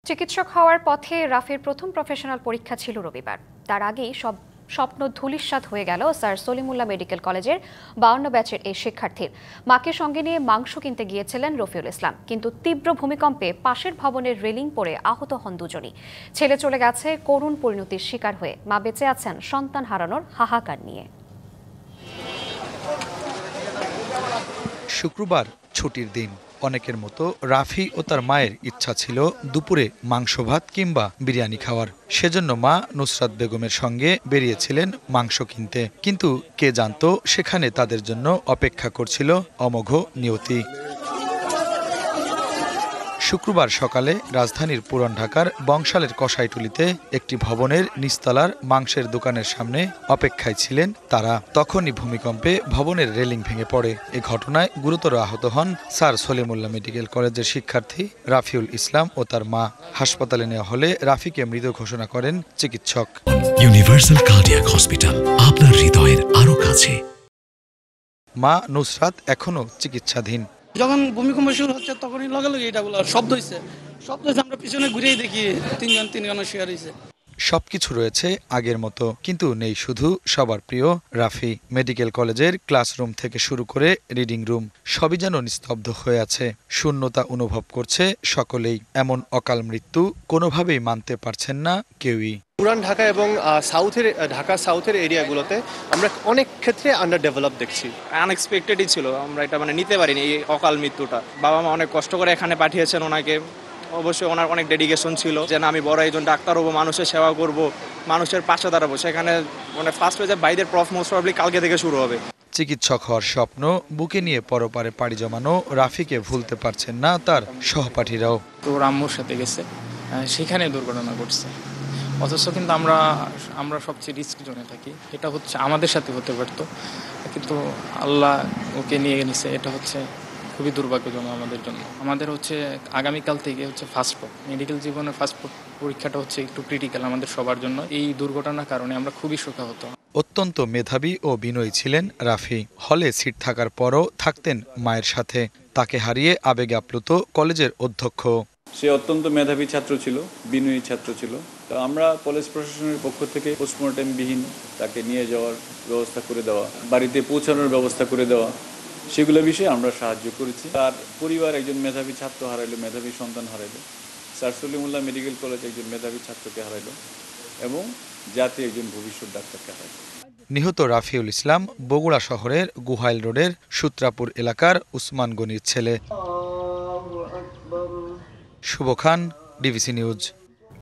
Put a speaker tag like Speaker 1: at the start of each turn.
Speaker 1: চিকিৎসক হওয়ার পথে রাফির প্রথম প্রফেশনাল পরীক্ষা ছিল রবিবার। তার আগেই সব স্বপ্ন ধূলিসাৎ হয়ে গেল স্যার সলিমুল্লাহ মেডিকেল কলেজের 52 ব্যাচের এই শিক্ষার্থীর। মাকে সঙ্গে নিয়ে মাংস কিনতে গিয়েছিলেন রফিউল ইসলাম, কিন্তু তীব্র ভূমিকম্পে পাশের ভবনের রেলিং পড়ে আহত হন দুজনই। ছেলে চলে গেছে করুণ পরিণতির শিকার হয়ে, মা বেঁচে আছেন সন্তান হারানোর হাহাকার নিয়ে।
Speaker 2: শুক্রবার ছুটির দিন। অনেকের মতো রাফি ও তার মায়ের ইচ্ছা ছিল দুপুরে মাংস ভাত কিংবা বিরিয়ানি খাওয়ার। সেজন্য মা নুসরাত বেগমের সঙ্গে বেরিয়েছিলেন মাংস কিনতে, কিন্তু কে জানতো সেখানে তাদের জন্য অপেক্ষা করছিল অমোঘ নিয়তি। শুক্রবার সকালে রাজধানীর পুরান ঢাকার বংশালের কসাইটুলিতে একটি ভবনের নিচতলার মাংসের দোকানের সামনে অপেক্ষায় ছিলেন তারা। তখনই ভূমিকম্পে ভবনের রেলিং ভেঙে পড়ে। এ ঘটনায় গুরুতর আহত হন স্যার সলিমুল্লাহ মেডিকেল কলেজের শিক্ষার্থী রাফিউল ইসলাম ও তার মা। হাসপাতালে নেওয়া হলে রাফিকে মৃত ঘোষণা করেন চিকিৎসক।
Speaker 3: ইউনিভার্সাল কার্ডিয়াক হসপিটাল, আপনার হৃদয়ের আরো কাছে।
Speaker 2: মা নুসরাত এখনো চিকিৎসাধীন।
Speaker 4: যখন ভূমিকম্প শুরু হচ্ছে তখনই লগে লগে এটা শব্দ হয়েছে আমরা পিছনে ঘুরেই দেখি তিনজন শেয়ার হয়েছে।
Speaker 2: সবকিছু রয়েছে আগের মতো, কিন্তু নেই শুধু সবার প্রিয় রাফি। মেডিকেল কলেজের ক্লাসরুম থেকে শুরু করে রিডিং রুম সবই যেন নিস্তব্ধ হয়ে আছে। শূন্যতা অনুভব করছে সকলেই। এমন অকাল মৃত্যু কোনোভাবেই মানতে পারছেন না কেউই।
Speaker 5: পুরান ঢাকা এবং ঢাকা সাউথের এরিয়াগুলোতে আমরা অনেক ক্ষেত্রে আন্ডার ডেভেলপ দেখছি।
Speaker 6: আনএক্সপেক্টেডই ছিল, আমরা এটা নিতে পারিনি এই অকাল মৃত্যুটা। বাবা মা অনেক কষ্ট করে এখানে পাঠিয়েছেন ওনাকে, অবশ্যই ওনার অনেক ডেডিকেশন ছিল যে না আমি বড় একজন ডাক্তার হবো, মানুষের সেবা করব, মানুষের পাশে দাঁড়াবো। সেখানে ফার্স্ট হয়ে যায় বাইরের মোস্ট প্রবাবলি কালকে থেকে শুরু হবে।
Speaker 2: চিকিৎসক হওয়ার স্বপ্ন বুকে নিয়ে পরপারে পাড়ি জমানো রাফিকে ভুলতে পারছেন না তার সহপাঠীরাও।
Speaker 7: তো আম্মুর সাথে গেছে, সেখানে দুর্ঘটনা ঘটছে। অথচ কিন্তু আমরা সবচেয়ে রিস্ক জোনে থাকি। এটা হচ্ছে আমাদের সাথে হতে পারতো, কিন্তু আল্লাহ ওকে নিয়ে নিছে। এটা হচ্ছে খুবই দুর্ভাগ্যজনক আমাদের জন্য। আমাদের আগামীকাল থেকে ফাস্টফুড মেডিকেল জীবনের ফাস্টফুড পরীক্ষাটা একটু ক্রিটিক্যাল আমাদের সবার জন্য। এই দুর্ঘটনার কারণে আমরা খুবই শোকাহত।
Speaker 2: অত্যন্ত মেধাবী ও বিনয়ী ছিলেন রাফি। হলে সিট থাকার পরও থাকতেন মায়ের সাথে। তাকে হারিয়ে আবেগে আপ্লুত কলেজের অধ্যক্ষ।
Speaker 8: সে অত্যন্ত মেধাবী ছাত্র ছিল, বিনয়ী ছাত্র ছিল। তো আমরা কলেজ প্রশাসনের পক্ষ থেকে পোস্টমর্টেমবিহীন তাকে নিয়ে যাওয়ার ব্যবস্থা করে দেওয়া, বাড়িতে পৌঁছানোর ব্যবস্থা করে দেওয়া, সেগুলো বিষয়ে আমরা সাহায্য করেছি। তার পরিবার একজন মেধাবী ছাত্র হারাইলো, মেধাবী সন্তান হারাইলো। স্যার সলিমুল্লাহ মেডিকেল কলেজ একজন মেধাবী ছাত্রকে হারাইলো এবং জাতি একজন ভবিষ্যৎ ডাক্তারকে হারাইলো।
Speaker 2: নিহত রাফিউল ইসলাম বগুড়া শহরের গুহাইল রোডের সূত্রাপুর এলাকার উসমান গনির ছেলে। শুভ খান, ডিবিসি নিউজ।